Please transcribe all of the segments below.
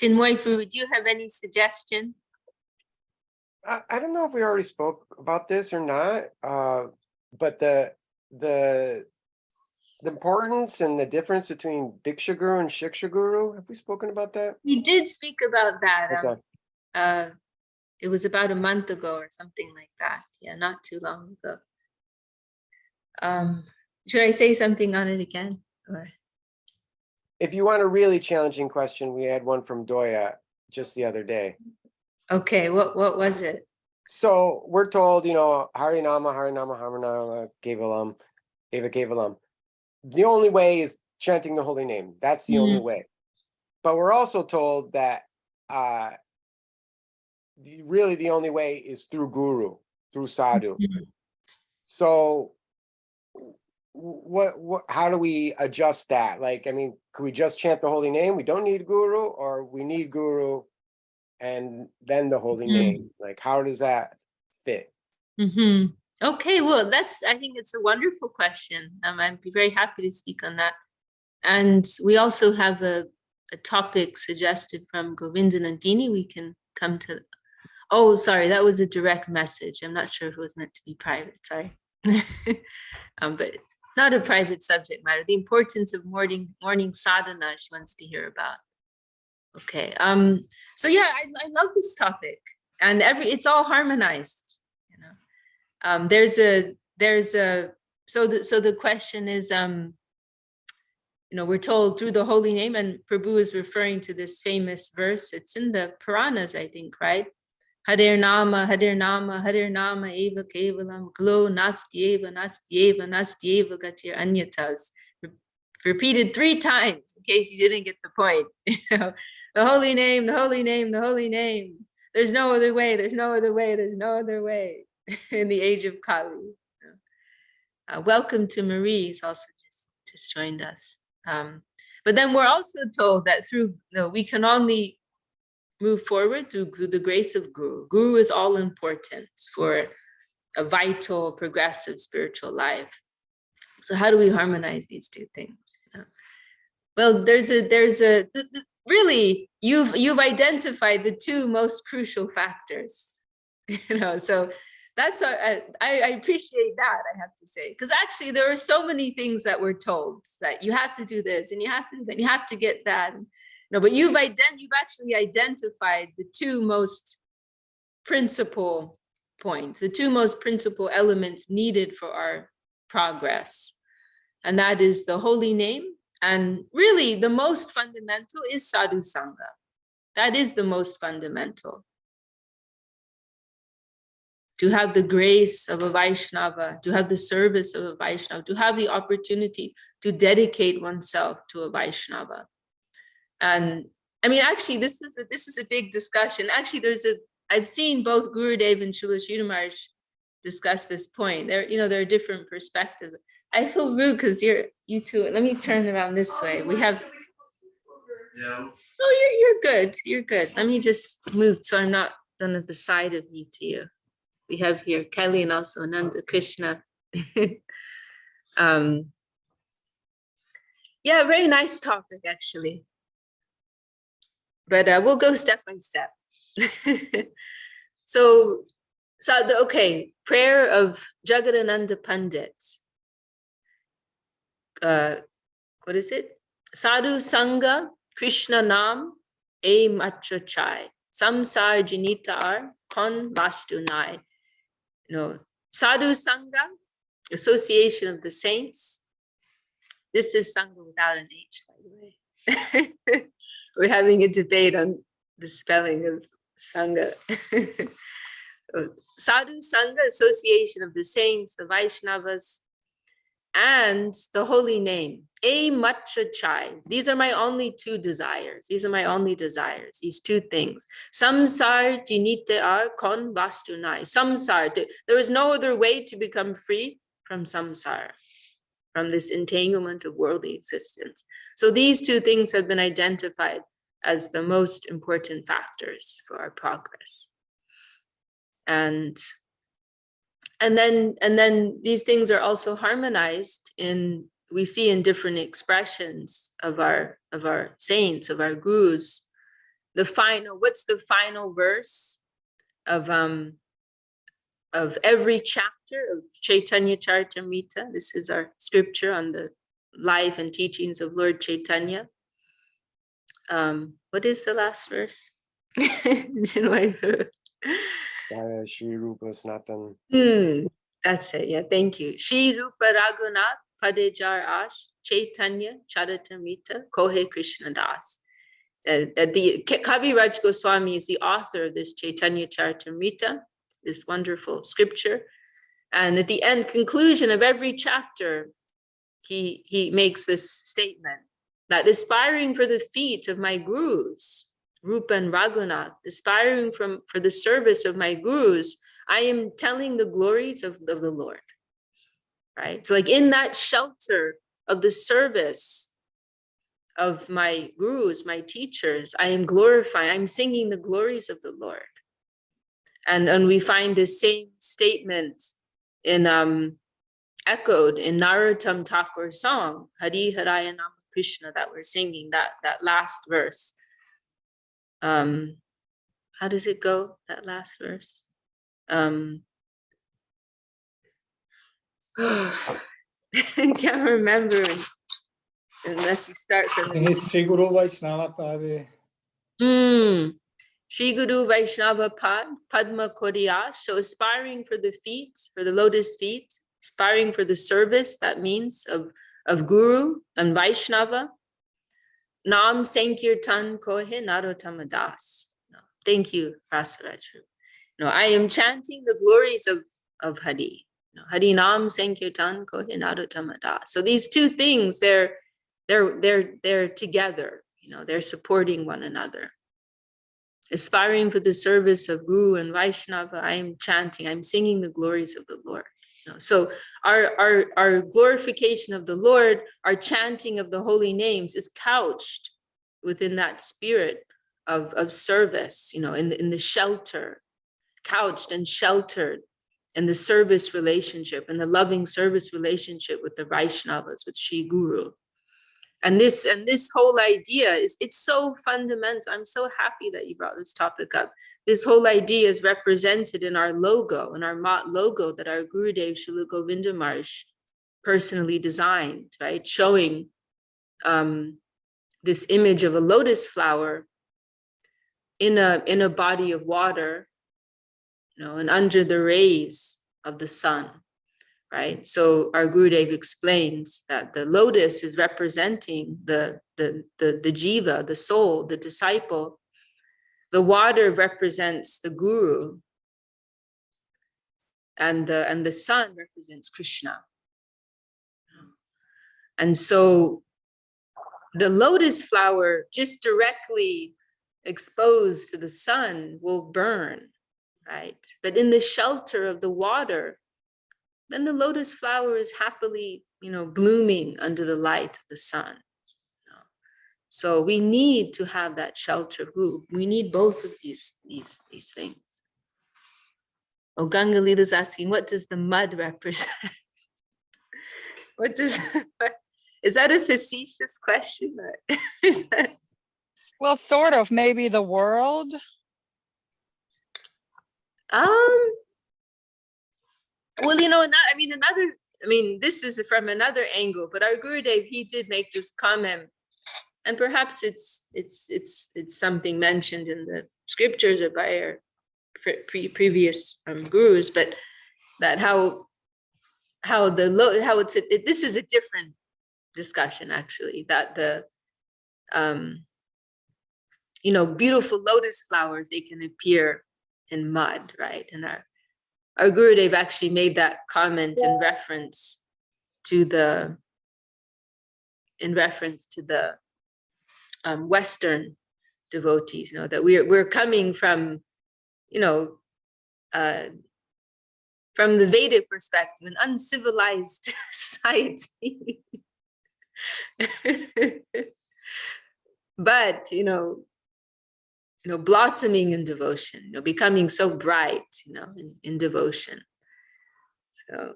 Chinmoy, would you have any suggestion? I don't know if we already spoke about this or not, but the importance and the difference between Diksha Guru and Shiksha Guru, have we spoken about that? We did speak about that. Okay. It was about a month ago or something like that. Yeah, not too long ago. Should I say something on it again? Or? If you want a really challenging question, we had one from Doya just the other day. Okay, what was it? So we're told, Harinama, Harinama, Harinama, Kevalam, Eva Kevalam. The only way is chanting the holy name. That's the only way. But we're also told that really the only way is through Guru, through Sadhu. So how do we adjust that? Like, I mean, could we just chant the holy name? We don't need Guru, or we need Guru and then the holy name? Like, how does that fit? Okay, well, I think it's a wonderful question. I'd be very happy to speak on that. And we also have a topic suggested from Govindanandini. We can come to, oh, sorry, that was a direct message. I'm not sure if it was meant to be private, sorry. But not a private subject matter. The importance of morning sadhana she wants to hear about. Okay, so yeah, I love this topic, and it's all harmonized. So the question is, we're told through the holy name, and Prabhu is referring to this famous verse. It's in the Puranas, I think, right? Hadir Nama, Hadir Nama, Hadir Nama, Eva Kevalam, Glo, Nastyeva, Nastyeva, Nastyeva, Gatir Anyatas. Repeated 3 times, in case you didn't get the point. The holy name, the holy name, the holy name. There's no other way, there's no other way, there's no other way. In the age of Kali. Welcome to Marie, he's also just joined us. But then we're also told that we can only move forward through the grace of Guru. Guru is all important for a vital, progressive spiritual life. So how do we harmonize these two things? Well, really, you've identified the 2 most crucial factors. So that's I appreciate that, I have to say, because actually there are so many things that we're told that you have to do this and you have to do that, and you have to get that. But you've actually identified the 2 most principal points, the 2 most principal elements needed for our progress, and that is the holy name, and really the most fundamental is sadhu sangha. That is the most fundamental. To have the grace of a Vaishnava, to have the service of a Vaishnava, to have the opportunity to dedicate oneself to a Vaishnava. And I mean, actually, this is a big discussion. Actually, I've seen both Gurudev and Srila Sridhar Maharaj discuss this point. There are different perspectives. I feel rude because you two. Let me turn around this way. We have. Yeah. Oh, you're good. You're good. Let me just move so I'm not done at the side of me to you. We have here Kelly and also Ananda Krishna. Yeah, very nice topic actually. But we'll go step by step. Okay, prayer of Jagadananda Pandit. What is it? Sadhu Sangha, Krishna Nam, A Matra Chai. Samsar Jinitar, Kon Vastu Nai. Sadhu Sangha, Association of the Saints. This is Sangha without an H, by the way. We're having a debate on the spelling of Sangha. Sadhu Sangha, Association of the Saints, the Vaishnavas, and the holy name, A Matra Chai. These are my only 2 desires. These are my only desires, these 2 things. Samsar Jinite Ar Kon Vastu Nai. Samsar, there is no other way to become free from samsara, from this entanglement of worldly existence. So these 2 things have been identified as the most important factors for our progress. And then these things are also harmonized we see in different expressions of our saints, of our gurus. what's the final verse of every chapter of Chaitanya Charitamrita. This is our scripture on the life and teachings of Lord Chaitanya. What is the last verse? Shri Rupa Sanatan. That's it. Yeah, thank you. Shri Rupa Raghunath Padejar Ash Chaitanya Charitamrita Kohe Krishna Das. The Kaviraj Goswami is the author of this Chaitanya Charitamrita, this wonderful scripture. And at the end conclusion of every chapter, he makes this statement that aspiring for the feet of my gurus, Rupa and Raghunath, aspiring for the service of my gurus, I am telling the glories of the Lord, right? So like in that shelter of the service of my gurus, my teachers, I am glorifying, I'm singing the glories of the Lord. And we find this same statement in echoed in Narottam Thakur's song, Hari Haraya Nama Krishna, that we're singing, that last verse. How does it go, that last verse? I can't remember unless you start from the beginning. Sri Guru Vaishnava Pade. Shri Guru Vaishnava Pad, Padma Kodiya. So aspiring for the feet, for the lotus feet, aspiring for the service, that means of Guru and Vaishnava. Nam Sankirtan Kohe Narottama Das. Thank you, Rasaraju. I am chanting the glories of Hari. Hari Nam Sankirtan Kohe Narottama Das. So these two things, they're together. They're supporting one another. Aspiring for the service of Guru and Vaishnava, I am chanting, I'm singing the glories of the Lord. So our glorification of the Lord, our chanting of the holy names is couched within that spirit of service, in the shelter, couched and sheltered in the service relationship, and the loving service relationship with the Vaishnavas, with Sri Guru. And this whole idea it's so fundamental. I'm so happy that you brought this topic up. This whole idea is represented in our logo, in our Mat logo that our Gurudev Srila Govinda Maharaj personally designed, right? Showing this image of a lotus flower in a body of water, and under the rays of the sun. Right, so our Gurudev explains that the lotus is representing the jiva, the soul, the disciple. The water represents the Guru, and the sun represents Krishna. And so the lotus flower, just directly exposed to the sun, will burn, right? But in the shelter of the water, then the lotus flower is happily, blooming under the light of the sun. So we need to have that shelter. We need both of these things. Oh, Gangalita's asking, what does the mud represent? Is that a facetious question? Or is that... Well, sort of, maybe the world. Well, this is from another angle, but our Gurudev, he did make this comment, and perhaps it's something mentioned in the scriptures or by our previous gurus, but that this is a different discussion actually, that the beautiful lotus flowers, they can appear in mud, right? And our Gurudev actually made that comment in reference to the Western devotees, that we're coming from, from the Vedic perspective, an uncivilized society. But, blossoming in devotion, becoming so bright, in devotion. So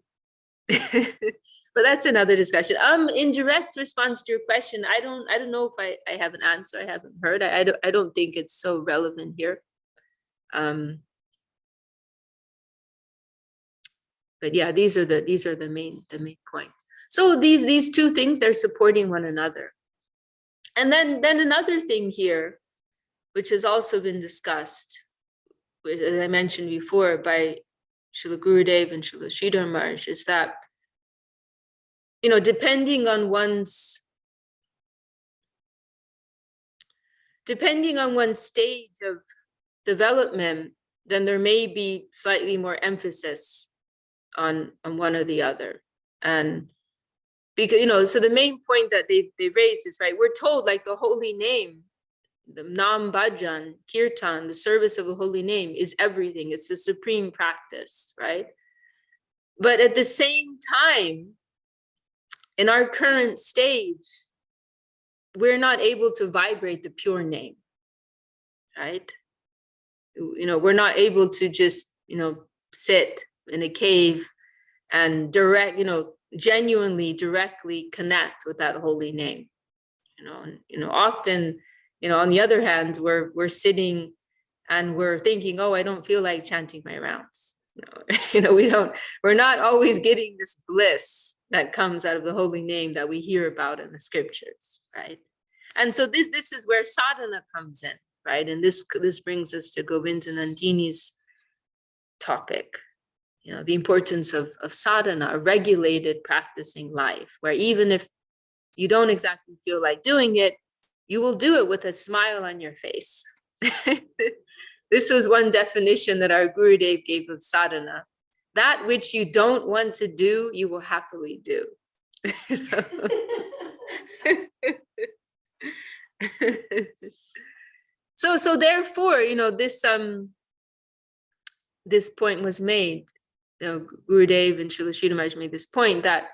But that's another discussion. In direct response to your question, I don't know if I have an answer. I haven't heard. I don't think it's so relevant here. But yeah, these are the main points. So these two things, they're supporting one another. And then another thing here, which has also been discussed, as I mentioned before, by Srila Gurudev and Srila Sridhar Maharaj, is that, you know, depending on one's stage of development, then there may be slightly more emphasis on one or the other. And because, you know, so the main point that they raised is, right, we're told, like, the holy name, the Nam Bhajan, Kirtan, the service of a holy name is everything. It's the supreme practice, right? But at the same time, in our current stage, we're not able to vibrate the pure name, right? You know, we're not able to just, you know, sit in a cave and genuinely directly connect with that holy name. You know, often, you know, on the other hand, we're sitting and we're thinking, oh, I don't feel like chanting my rounds. We're not always getting this bliss that comes out of the holy name that we hear about in the scriptures, right? And so this is where sadhana comes in, right? And this brings us to Govinda Nandini's topic, you know, the importance of sadhana, a regulated practicing life, where even if you don't exactly feel like doing it, you will do it with a smile on your face. This was one definition that our Gurudev gave of sadhana. That which you don't want to do, you will happily do. So therefore, you know, this point was made. You know, Gurudev and Srila Sridhar Maharaj made this point that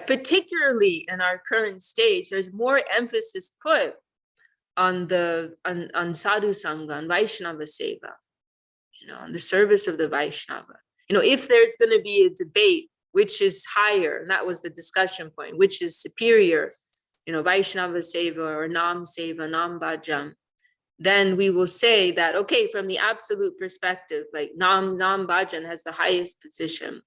particularly in our current stage, there's more emphasis put on sadhu sangha, on Vaishnava seva, you know, on the service of the Vaishnava. You know, if there's going to be a debate, which is higher, and that was the discussion point, which is superior, you know, Vaishnava seva or Nam seva, Nam bhajan, then we will say that, okay, from the absolute perspective, like Nam bhajan has the highest position.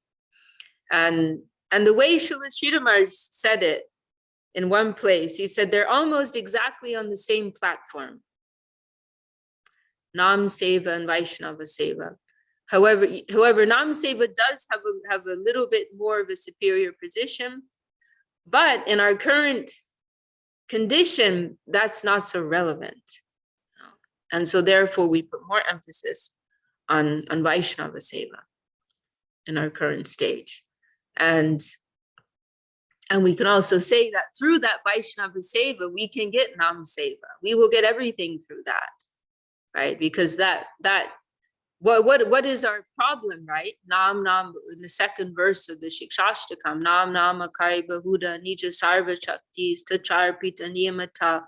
And the way Srila Sridhar Maharaj said it in one place, he said they're almost exactly on the same platform, Nam seva and Vaishnava seva. However, Nam seva does have a little bit more of a superior position, but in our current condition, that's not so relevant. And so therefore we put more emphasis on Vaishnava seva in our current stage. And we can also say that through that Vaishnava seva, we can get Nam seva. We will get everything through that, right? Because what is our problem, right? Nam in the second verse of the Shikshashtakam, Nam Akari Bahuda Nija Sarva Shaktis Tacharpita Niyamata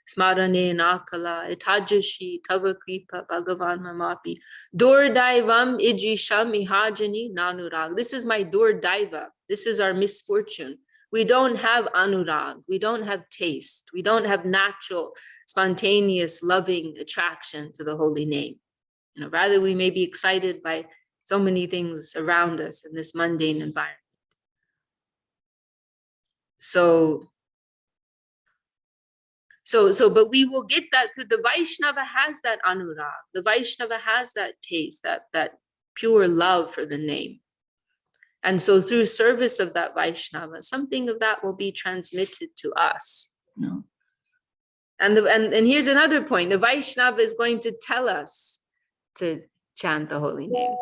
Smarane Nakala Itajashi Tava Kripa Bhagavan Mamapi Dur Daivam Ijisham Ihajani Nanurag. This is my Dur Daiva. This is our misfortune. We don't have anurag. We don't have taste. We don't have natural, spontaneous, loving attraction to the holy name. You know, rather we may be excited by so many things around us in this mundane environment. But we will get that through the Vaishnava has that anurag. The Vaishnava has that taste, that pure love for the name. And so through service of that Vaishnava, something of that will be transmitted to us. You know? And here's another point. The Vaishnava is going to tell us to chant the holy name.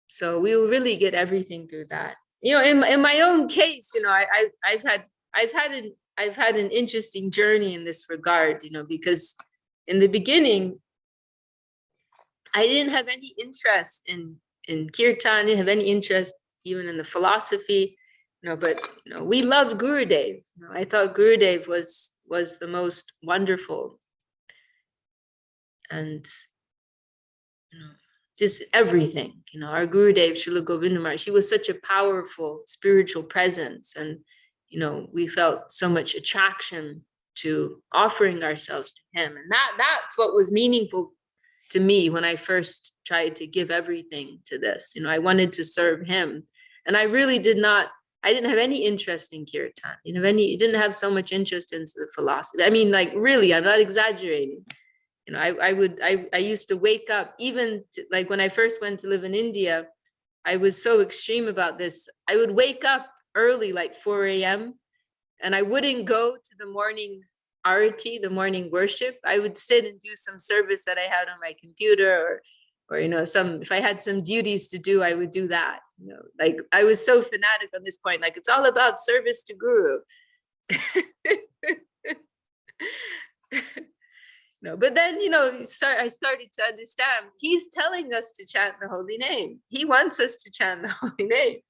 So we will really get everything through that. You know, in my own case, you know, I've had an interesting journey in this regard, you know, because in the beginning, I didn't have any interest in kirtan, didn't have any interest even in the philosophy, you know, but, you know, we loved Gurudev. You know, I thought Gurudev was the most wonderful. And, you know, just everything, our Gurudev, Srila Govinda Maharaj, he was such a powerful spiritual presence. And, we felt so much attraction to offering ourselves to him. And that's what was meaningful to me when I first tried to give everything to this. I wanted to serve him. And I really didn't have any interest in kirtan. Didn't have so much interest into the philosophy. I mean, like, really, I'm not exaggerating. I used to wake up, even like when I first went to live in India, I was so extreme about this. I would wake up early, like 4 a.m., and I wouldn't go to the morning arati, the morning worship. I would sit and do some service that I had on my computer, or if I had some duties to do, I would do that. Like, I was so fanatic on this point, like, it's all about service to Guru. But then, I started to understand, he's telling us to chant the holy name. He wants us to chant the holy name.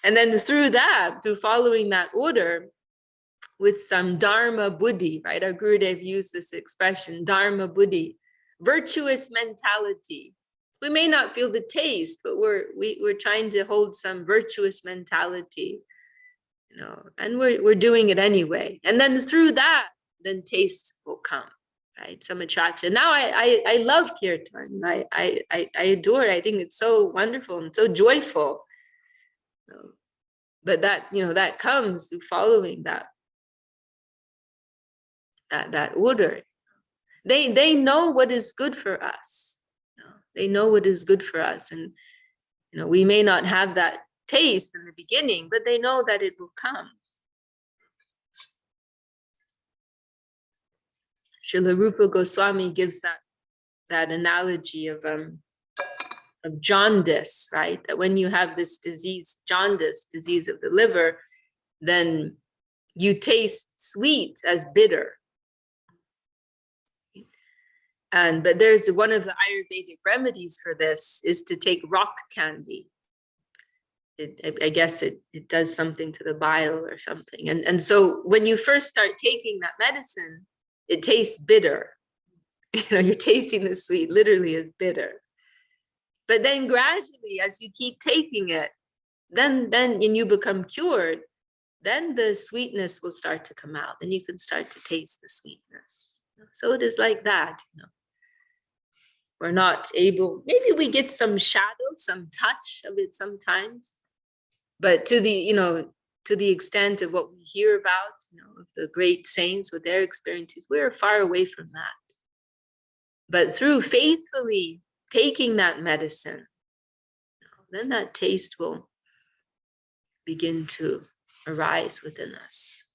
And then through following that order, with some dharma buddhi, right? Our Gurudev used this expression, dharma buddhi, virtuous mentality. We may not feel the taste, but we're trying to hold some virtuous mentality, and we're doing it anyway. And then through that, then taste will come, right? Some attraction. Now I love kirtan. I adore it. I think it's so wonderful and so joyful. But that comes through following that order. They know what is good for us. They know what is good for us. And we may not have that taste in the beginning, but they know that it will come. Srila Rupa Goswami gives that analogy of jaundice, right? That when you have this disease, jaundice, disease of the liver, then you taste sweet as bitter. But there's one of the Ayurvedic remedies for this is to take rock candy. I guess it does something to the bile or something. And so when you first start taking that medicine, it tastes bitter. You're tasting the sweet literally as bitter. But then gradually, as you keep taking it, then and you become cured, then the sweetness will start to come out. Then you can start to taste the sweetness. So it is like that. We're not able, maybe we get some shadow, some touch of it sometimes, but to the extent of what we hear about, of the great saints with their experiences, we're far away from that. But through faithfully taking that medicine, then that taste will begin to arise within us.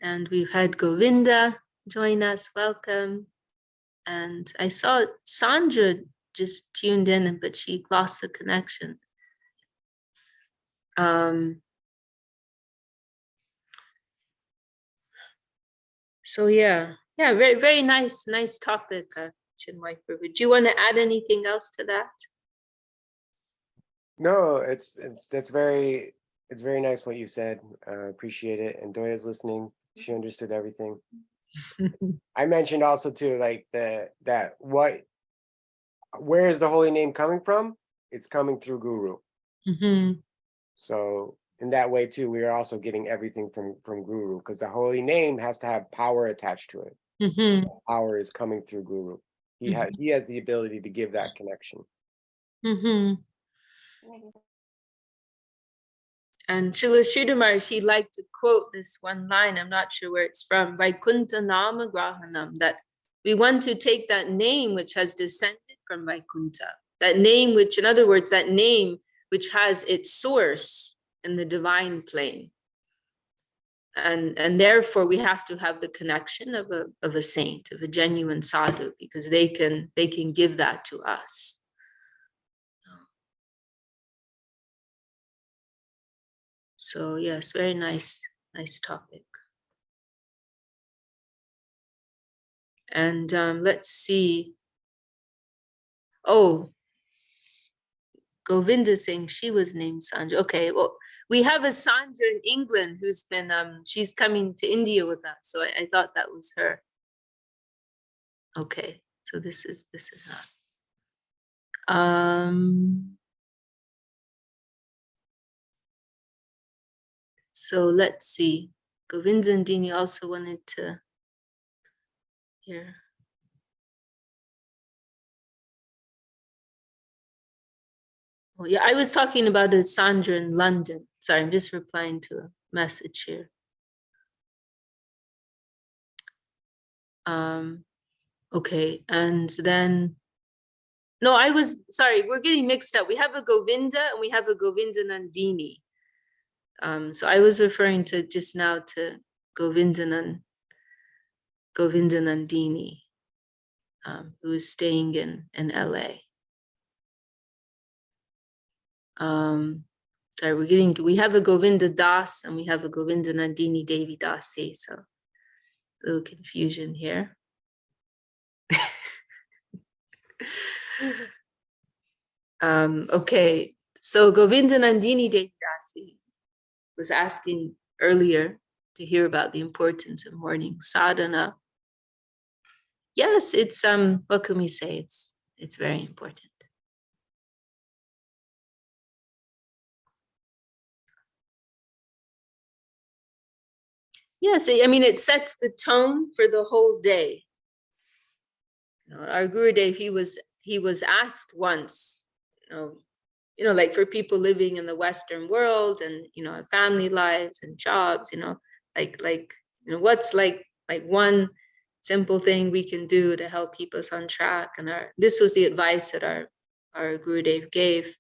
And we've had Govinda join us. Welcome. And I saw Sandra just tuned in, but she lost the connection. So yeah, very, very nice topic, Chinmay Prabhu. Do you want to add anything else to that? No, that's very nice what you said. Appreciate it. And Doya's listening. She understood everything. I mentioned also too, like where is the holy name coming from? It's coming through Guru. Mm-hmm. So in that way too, we are also getting everything from Guru, because the holy name has to have power attached to it. Mm-hmm. Power is coming through Guru. He has the ability to give that connection. Mm-hmm. And Srila Sridhar, he liked to quote this one line, I'm not sure where it's from, Vaikuntha Nama Grahanam, that we want to take that name which has descended from Vaikuntha, that name which, in other words, that name which has its source in the divine plane. And therefore we have to have the connection of a saint, of a genuine sadhu, because they can give that to us. So yes, very nice topic. And let's see. Oh, Govinda saying she was named Sandra. Okay, well, we have a Sandra in England who's been, she's coming to India with us. So I thought that was her. Okay, so this is not. So let's see. Govinda and Dini also wanted to hear. Oh yeah, I was talking about a Sandra in London. Sorry, I'm just replying to a message here. Okay, and then, no, I was, sorry, we're getting mixed up. We have a Govinda and we have a Govinda Nandini. So I was referring to just now to Govinda Nandini, who is staying in LA. Sorry, we have a Govinda Das and we have a Govinda Nandini Devi Dasi, so a little confusion here. Okay, so Govinda Nandini Devi Dasi was asking earlier to hear about the importance of morning sadhana. Yes, it's what can we say? It's very important. Yes, I mean, it sets the tone for the whole day. You know, our Gurudev, he was asked once, like for people living in the Western world and, family lives and jobs, what's like one simple thing we can do to help keep us on track. And this was the advice that our Gurudev gave.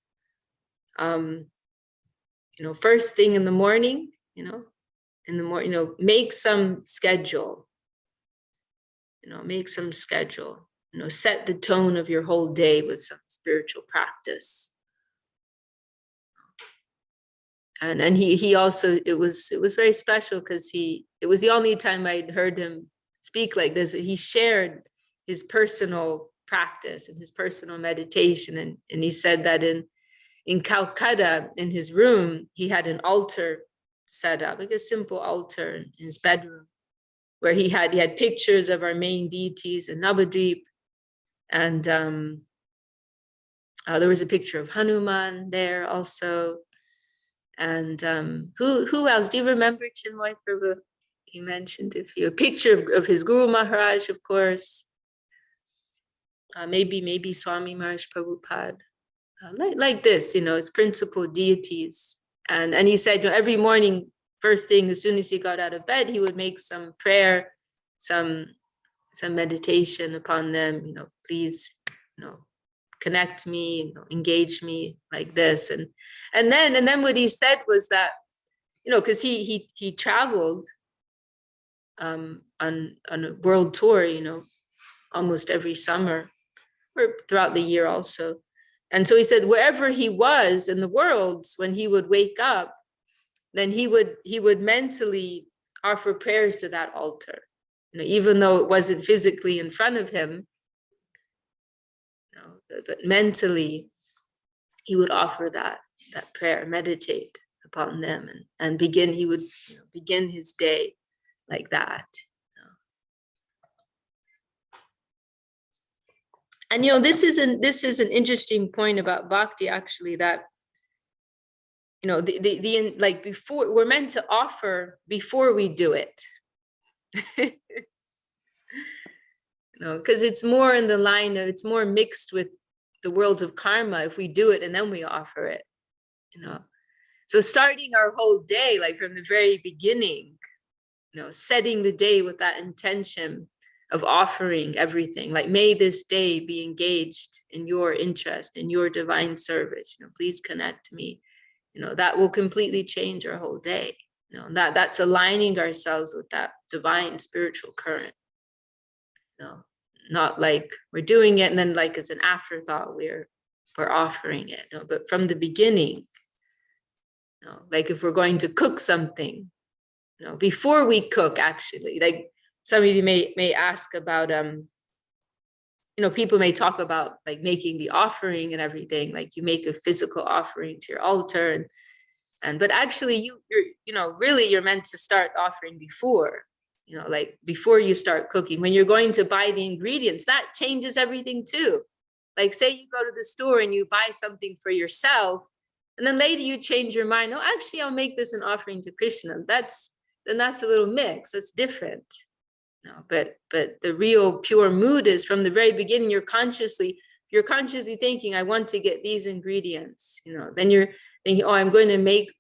First thing in the morning, make some schedule. Make some schedule. Set the tone of your whole day with some spiritual practice. And he also, it was very special because it was the only time I'd heard him speak like this. He shared his personal practice and his personal meditation. And he said that in Calcutta, in his room, he had an altar set up, like a simple altar in his bedroom, where he had pictures of our main deities in Navadvip. And there was a picture of Hanuman there also. And who else? Do you remember, Chinmoy Prabhu? He mentioned a picture of his Guru Maharaj, of course. Maybe Swami Maharaj Prabhupada. Like this, it's principal deities. And he said, every morning, first thing, as soon as he got out of bed, he would make some prayer, some meditation upon them, please, connect me, engage me like this. And then what he said was that, because he traveled on a world tour, almost every summer or throughout the year also. And so he said, wherever he was in the world, when he would wake up, then he would mentally offer prayers to that altar, even though it wasn't physically in front of him, but mentally he would offer that prayer, meditate upon them, and begin. He would begin his day like that. And this is an interesting point about bhakti, actually, that the like before, we're meant to offer before we do it. Because it's more in the line of, it's more mixed with the world of karma if we do it and then we offer it. So starting our whole day, like from the very beginning, setting the day with that intention of offering everything, like, may this day be engaged in your interest, in your divine service, please connect me, that will completely change our whole day. That's aligning ourselves with that divine spiritual current. Not like we're doing it and then like as an afterthought we're offering it, but from the beginning, like if we're going to cook something, before we cook, actually, like some of you may ask about, people may talk about like making the offering and everything, like you make a physical offering to your altar, but actually you're really, you're meant to start offering before, you know, like before you start cooking, when you're going to buy the ingredients, that changes everything too. Like say you go to the store and you buy something for yourself, and then later you change your mind. Oh, actually, I'll make this an offering to Krishna. That's a little mix. That's different. No, but the real pure mood is from the very beginning, you're consciously thinking, I want to get these ingredients, you know, then you're thinking, oh, I'm going to make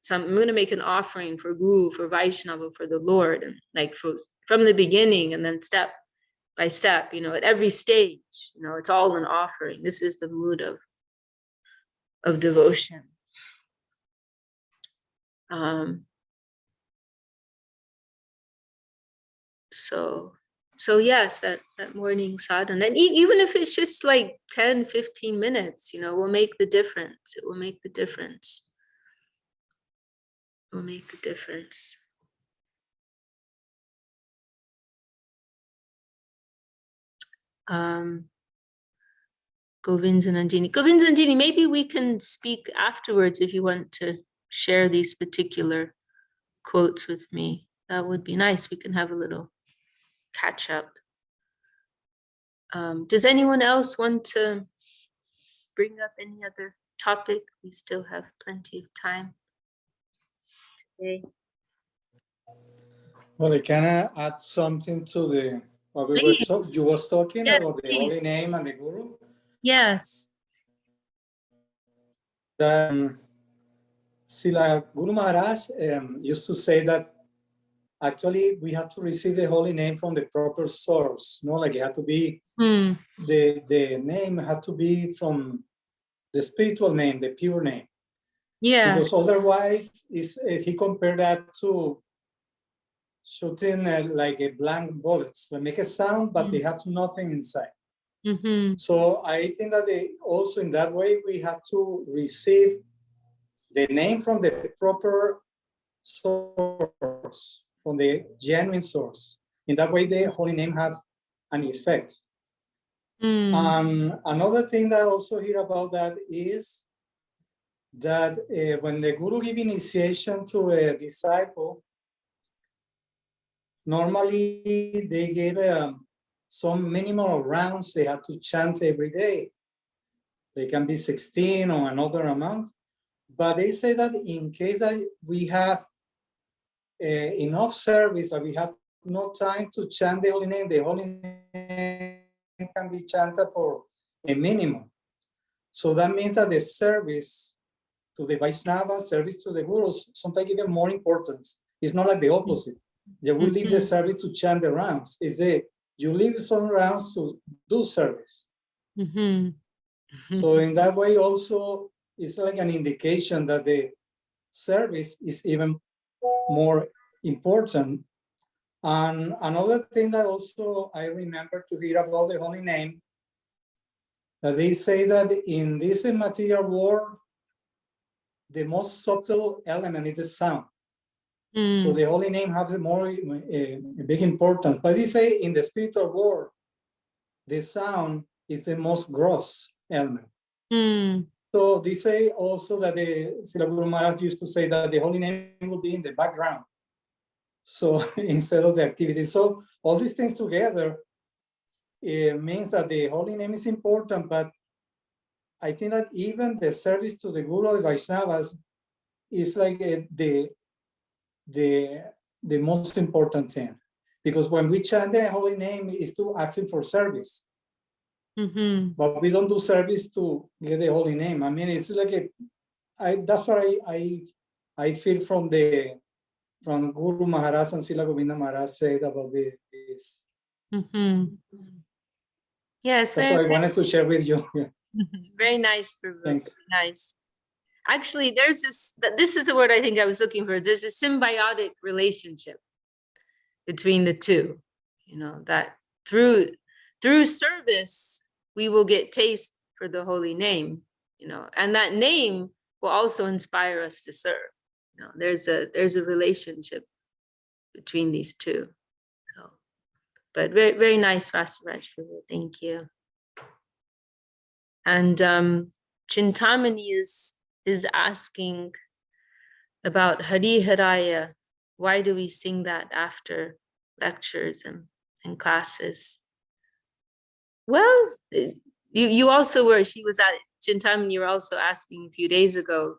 an offering for Guru, for Vaishnava, for the Lord, and like from the beginning, and then step by step, you know, at every stage, you know, it's all an offering. This is the mood of devotion. So yes, that morning sadhana, and even if it's just like 10-15 minutes, you know, will make the difference. It will make the difference. It will make the difference. Govind and Anjini, maybe we can speak afterwards if you want to share these particular quotes with me. That would be nice. We can have a little catch up. Does anyone else want to bring up any other topic? We still have plenty of time today. Well, I can add something to the what we Please. you was talking Yes, about the please. holy name and the guru. Yes. Srila Guru Maharaj used to say that actually we have to receive the holy name from the proper source. No, like it had to be the name had to be from the spiritual name, the pure name. Yeah. Because otherwise, he compared that to shooting like a blank bullets. They make a sound, but they have nothing inside. So I think that also in that way, we have to receive the name from the proper source, from the genuine source. In that way, the holy name have an effect. Another thing that I also hear about that is that when the guru give initiation to a disciple, normally they give some minimal rounds they have to chant every day. They can be 16 or another amount, but they say that in case that we have enough service, that we have no time to chant the holy name can be chanted for a minimum. So that means that the service to the Vaishnava, service to the gurus, sometimes even more important. It's not like the opposite. You will leave the service to chant the rounds. You leave some rounds to do service. So in that way also, it's like an indication that the service is even more important. And another thing that also I remember to hear about the holy name, that they say that in this material world, the most subtle element is the sound. So the holy name has a big importance. But they say in the spiritual world, the sound is the most gross element. So they say also that the Srila Guru Maharaj used to say that the holy name will be in the background. So instead of the activity. So all these things together, it means that the holy name is important, but I think that even the service to the Guru of Vaishnavas is like the most important thing. Because when we chant the holy name, is to ask him for service. But we don't do service to get the holy name. I mean, it's like that's what I feel from Guru Maharaj and Srila Govinda Maharaj said about this. Yes, that's what I wanted to share with you. Very nice, Prabhu. Nice. Actually, this is the word I think I was looking for. There's a symbiotic relationship between the two, you know, that through service, we will get taste for the holy name, you know, and that name will also inspire us to serve. You know, there's a relationship between these two. So, but very, very nice, Vasaraj, thank you. And Chintamani is asking about Hari Haraya. Why do we sing that after lectures and classes. Well, you also were, she was at Chintamani, you were also asking a few days ago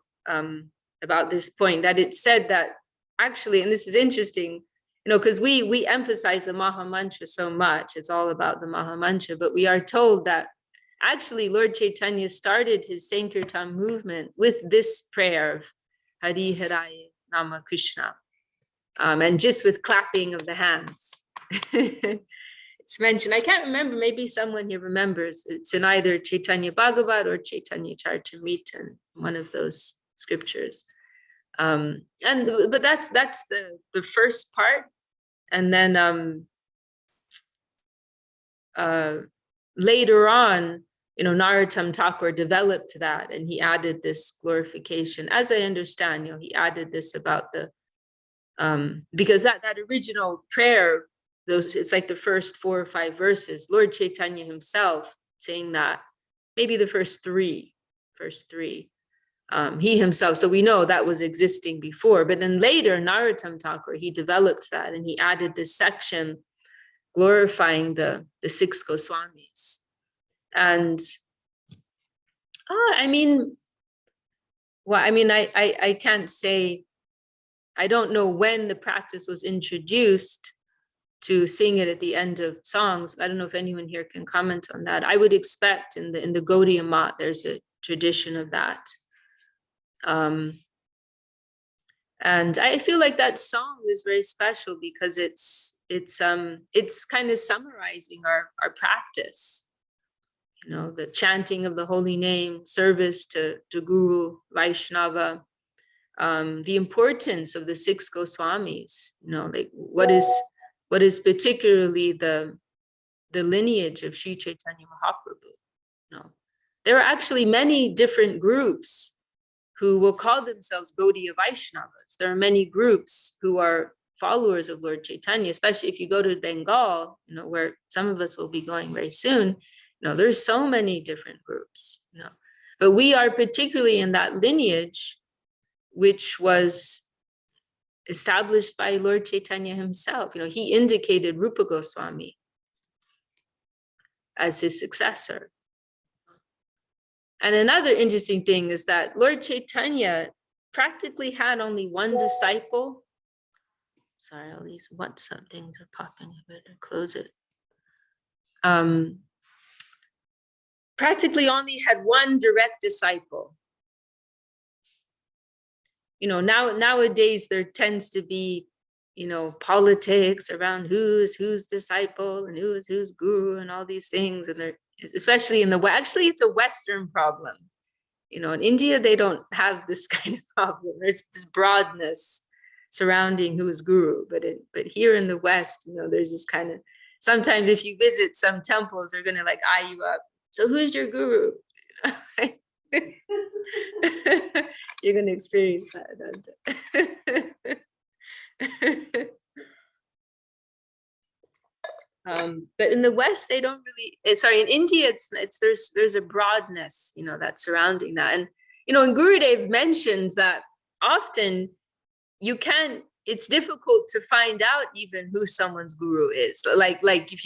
about this point, that it said that actually, and this is interesting, you know, because we emphasize the Maha Mantra so much, it's all about the Maha Mantra, but we are told that actually Lord Chaitanya started his Sankirtan movement with this prayer of Hari Haraye Nama Krishna, and just with clapping of the hands. It's mentioned, I can't remember, maybe someone here remembers, it's in either Chaitanya Bhagavat or Chaitanya Charitamrita, one of those scriptures. But that's the first part. And then later on, you know, Narottam Thakur developed that, and he added this glorification. As I understand, you know, he added this about the, because that original prayer, those, it's like the first 4 or 5 verses, Lord Chaitanya himself saying that, maybe the first three, he himself, so we know that was existing before, but then later Narottam Thakur, he developed that, and he added this section glorifying the 6 Goswamis. And I mean, well, I mean, I can't say, I don't know when the practice was introduced to sing it at the end of songs. I don't know if anyone here can comment on that. I would expect in the Gaudiya Math, there's a tradition of that. And I feel like that song is very special because it's kind of summarizing our practice. You know, the chanting of the holy name, service to Guru, Vaishnava, the importance of the 6 Goswamis, you know, like what is particularly the lineage of Sri Chaitanya Mahaprabhu. You know, there are actually many different groups who will call themselves Gaudiya Vaishnavas. There are many groups who are followers of Lord Chaitanya, especially if you go to Bengal, you know, where some of us will be going very soon. You know, there's so many different groups, you know, but we are particularly in that lineage, which was established by Lord Chaitanya himself. You know, he indicated Rupa Goswami as his successor. And another interesting thing is that Lord Chaitanya practically had only one disciple. Sorry, all these WhatsApp things are popping. I better close it. Practically only had one direct disciple. You know, nowadays there tends to be, you know, politics around who's disciple and who's guru and all these things. And there, especially in the West, actually it's a Western problem. You know, in India, they don't have this kind of problem. There's this broadness surrounding who's guru, but here in the West, you know, there's this kind of, sometimes if you visit some temples, they're gonna like eye you up. So who's your guru? You're gonna experience that. But in the West, they don't really. Sorry, in India, there's a broadness, you know, that's surrounding that, and you know, and Gurudev mentions that often you can't. It's difficult to find out even who someone's guru is. Like if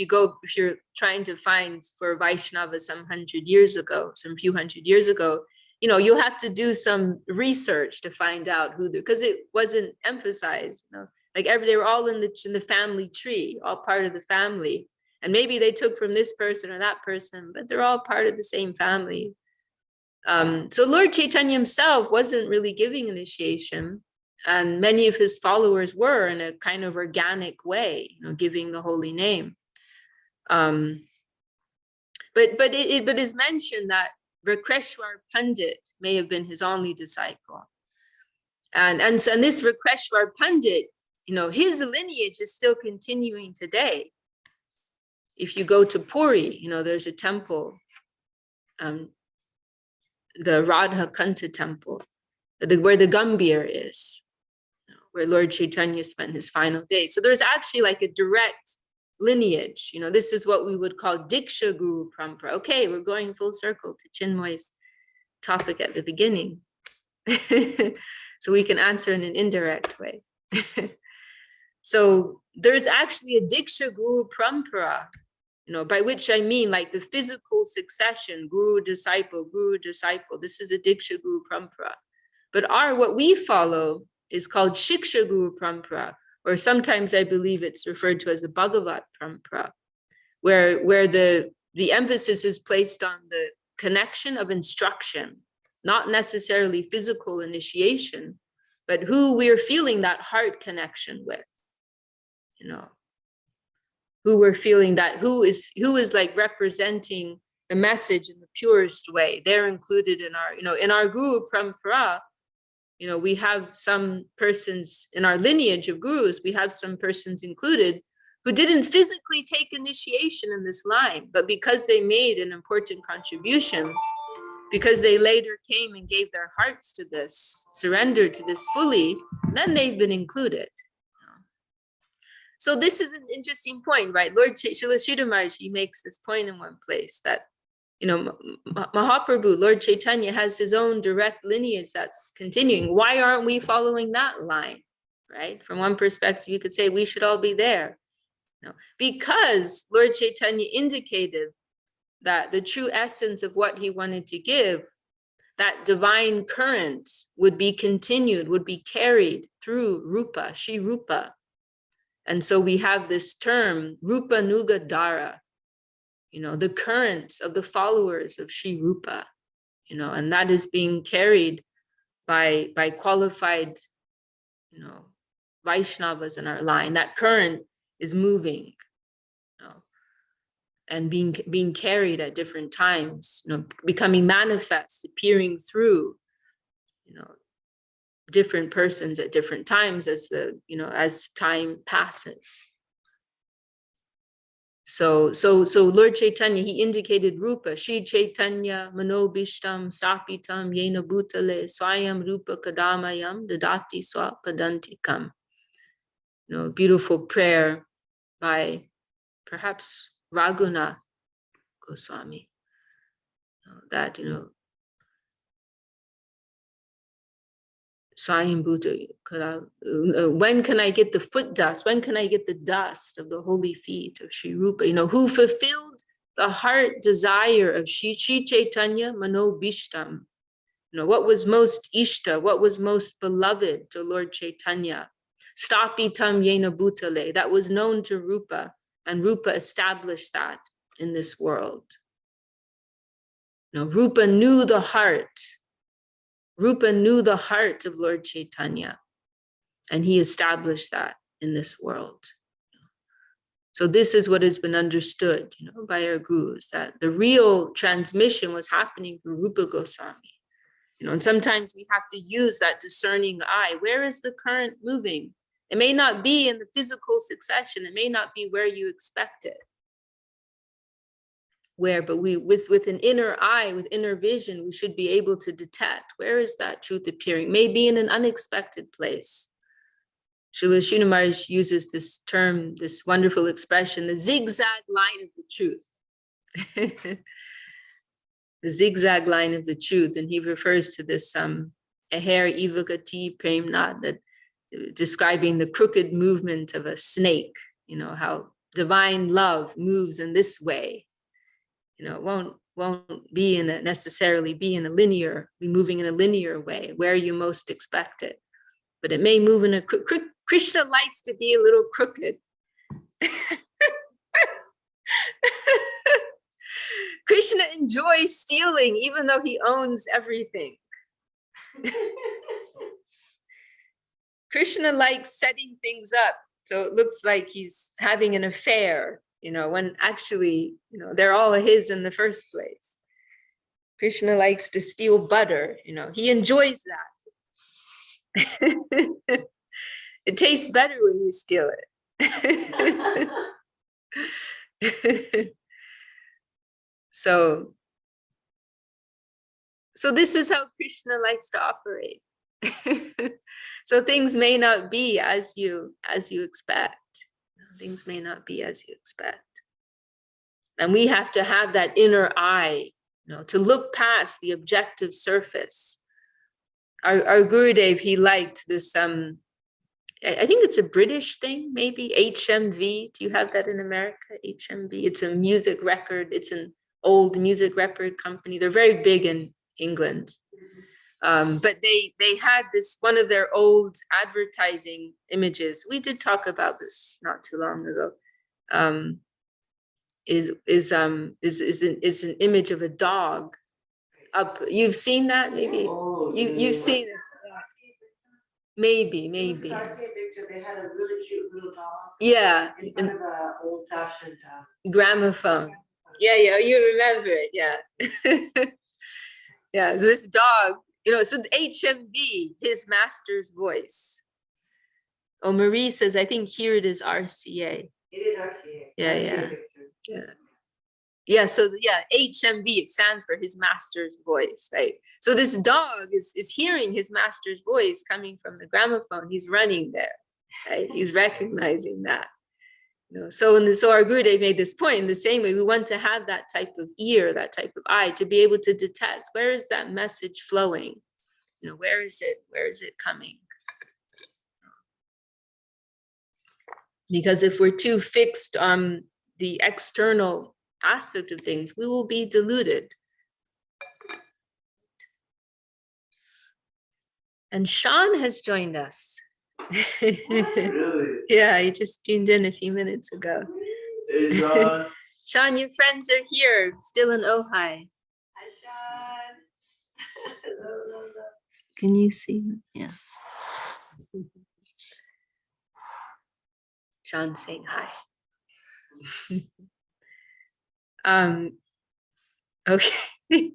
you're trying to find for Vaishnava some few hundred years ago, you know, you'll have to do some research to find out who, because it wasn't emphasized, you know. Like they were all in the family tree, all part of the family. And maybe they took from this person or that person, but they're all part of the same family. So Lord Chaitanya himself wasn't really giving initiation, and many of his followers were in a kind of organic way, you know, giving the holy name. But it is mentioned that Rakreshwar Pandit may have been his only disciple. And this Rakreshwar Pandit, you know, his lineage is still continuing today. If you go to Puri, you know, there's a temple, the Radha Kanta temple, where the Gambhir is, you know, where Lord Chaitanya spent his final days. So there's actually like a direct lineage. You know, this is what we would call Diksha Guru Parampara. Okay, we're going full circle to Chinmoy's topic at the beginning. So we can answer in an indirect way. So there's actually a Diksha Guru Parampara, by which I mean like the physical succession, guru, disciple, this is a Diksha Guru Parampara. But what we follow is called Shiksha Guru Parampara, or sometimes I believe it's referred to as the Bhagavat Parampara, where the emphasis is placed on the connection of instruction, not necessarily physical initiation, but who we're feeling that heart connection with, who we're feeling that, who is like representing the message in the purest way. They're included in our Guru Parampara. We have some persons in our lineage of gurus, we have some persons included who didn't physically take initiation in this line, but because they made an important contribution, because they later came and gave their hearts to this, surrendered to this fully, then they've been included. So this is an interesting point, right? Lord Srila Sridhar Maharaj, he makes this point in one place that, Mahaprabhu, Lord Chaitanya, has his own direct lineage that's continuing. Why aren't we following that line, right? From one perspective, you could say we should all be there. Because Lord Chaitanya indicated that the true essence of what he wanted to give, that divine current would be continued, would be carried through Rupa, Shri Rupa. And so we have this term, Rupa Nuga Dara, the current of the followers of Shri Rupa, and that is being carried by qualified, Vaishnavas in our line. That current is moving, and being carried at different times, becoming manifest, appearing through, different persons at different times as as time passes. So Lord Chaitanya, he indicated Rupa, Shri Chaitanya Manobishtam Stapitam Yena Bhutale Swayam Rupa Kadamayam Dadati Swapadantikam. Beautiful prayer by perhaps Raghunath Goswami, that, Swayam Bhuta, when can I get the foot dust? When can I get the dust of the holy feet of Shri Rupa? Who fulfilled the heart desire of Shri Chaitanya Manobishtam. What was most ishta, what was most beloved to Lord Chaitanya? Stapitam Yena Bhutale, that was known to Rupa, and Rupa established that in this world. Rupa knew the heart. Rupa knew the heart of Lord Chaitanya, and he established that in this world. So this is what has been understood, by our gurus, that the real transmission was happening through Rupa Goswami. And sometimes we have to use that discerning eye. Where is the current moving? It may not be in the physical succession. It may not be where you expect it. But we, with an inner eye, with inner vision, we should be able to detect where is that truth appearing. Maybe in an unexpected place. Srila Sridhar Maharaj uses this term, this wonderful expression, the zigzag line of the truth. The zigzag line of the truth, and he refers to this aher ivagati premna, that describing the crooked movement of a snake. How divine love moves in this way. It won't be necessarily be moving in a linear way where you most expect it, but it may move in a Krishna likes to be a little crooked. Krishna enjoys stealing even though he owns everything. Krishna likes setting things up so it looks like he's having an affair, when actually, they're all his in the first place. Krishna likes to steal butter, he enjoys that. It tastes better when you steal it. So this is how Krishna likes to operate. So things may not be as you expect. Things may not be as you expect. And we have to have that inner eye, to look past the objective surface. Our Gurudev, he liked this I think it's a British thing, maybe HMV. Do you have that in America? HMV. It's a music record. It's an old music record company. They're very big in England. But they had this, one of their old advertising images. We did talk about this not too long ago. Is an image of a dog up. You've seen that, maybe? You've seen it. Maybe. I've seen a picture. They had a really cute little dog. Yeah. In front of an old-fashioned Gramophone. Yeah, you remember it, yeah. Yeah, so this dog, so the HMV, his master's voice. Oh, Marie says, I think here it is RCA. It is RCA. Yeah. Yeah, so HMV, it stands for his master's voice, right? So this dog is hearing his master's voice coming from the gramophone. He's running there, right? He's recognizing that. So our Gurudev made this point in the same way. We want to have that type of ear, that type of eye, to be able to detect where is that message flowing. Where is it coming? Because if we're too fixed on the external aspect of things, we will be deluded. And Sean has joined us. Really? Yeah, he just tuned in a few minutes ago. Hey, Sean. Sean, your friends are here, still in Ojai. Hi, Sean. Hello. Can you see him? Yeah. Sean saying hi. Okay.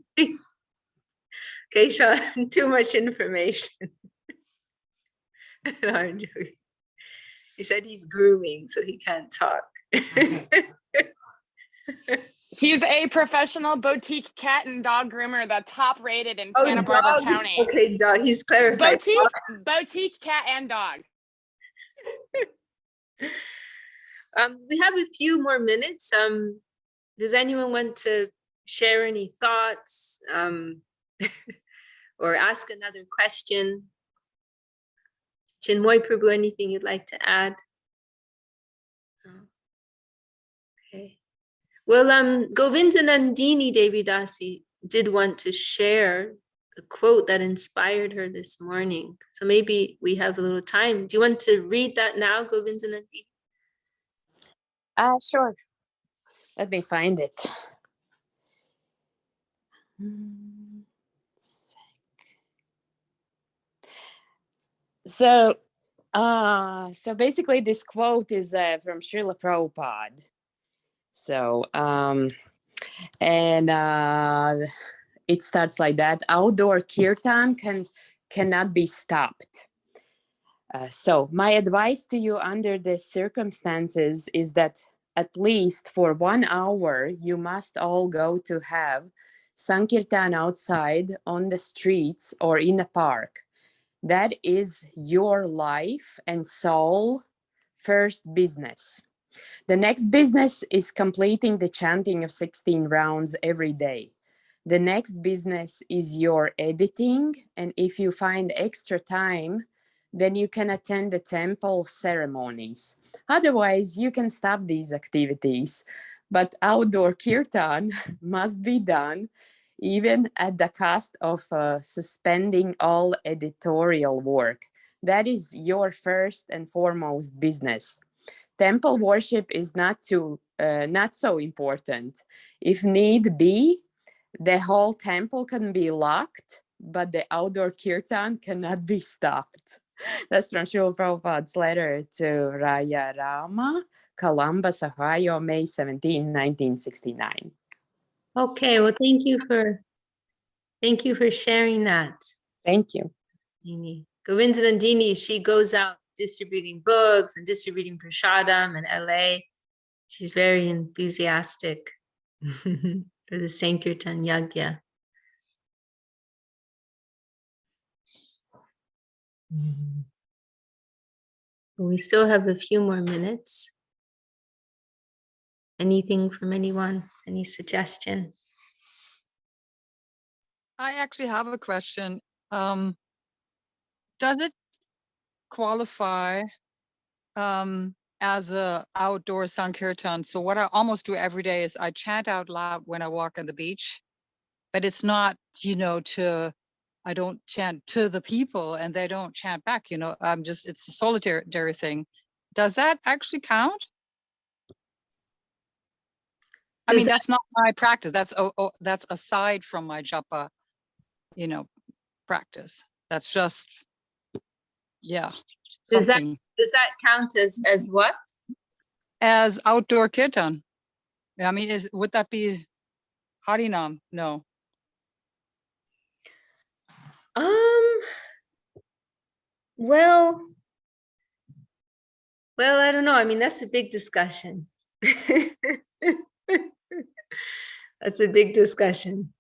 Okay, Sean, too much information. No, I'm joking. He said he's grooming, so he can't talk. He's a professional boutique cat and dog groomer, the top rated in Santa Barbara County. Okay, dog. He's clarified. Boutique cat and dog. We have a few more minutes. Does anyone want to share any thoughts or ask another question? Chinmoy Prabhu, anything you'd like to add? Okay. Well, Govinda Nandini Devi Dasi did want to share a quote that inspired her this morning. So maybe we have a little time. Do you want to read that now, Govinda Nandini? Sure. Let me find it. So basically this quote is from Srila Prabhupada. So, it starts like that. Outdoor kirtan cannot be stopped. So my advice to you under the circumstances is that at least for 1 hour, you must all go to have Sankirtan outside on the streets or in a park. That is your life and soul first business. The next business is completing the chanting of 16 rounds every day. The next business is your editing. And if you find extra time, then you can attend the temple ceremonies. Otherwise, you can stop these activities. But outdoor kirtan must be done even at the cost of suspending all editorial work. That is your first and foremost business. Temple worship is not so important. If need be, the whole temple can be locked, but the outdoor kirtan cannot be stopped. That's from Srila Prabhupada's letter to Raya Rama, Columbus, Ohio, May 17, 1969. Okay, well, thank you for sharing that. Thank you. Govinda Nandini, she goes out distributing books and distributing prasadam in LA. She's very enthusiastic for the Sankirtan Yagya. We still have a few more minutes. Anything from anyone? Any suggestion? I actually have a question. Does it qualify as a outdoor Sankirtan. So what I almost do every day is I chant out loud when I walk on the beach, but it's not, I don't chant to the people and they don't chant back, it's a solitary thing. Does that actually count? I mean, that's not my practice. That's aside from my japa, practice. That's just, Does that something. does that count as what? As outdoor kirtan. I mean, would that be Harinam? No. Well, I don't know. I mean, that's a big discussion. That's a big discussion.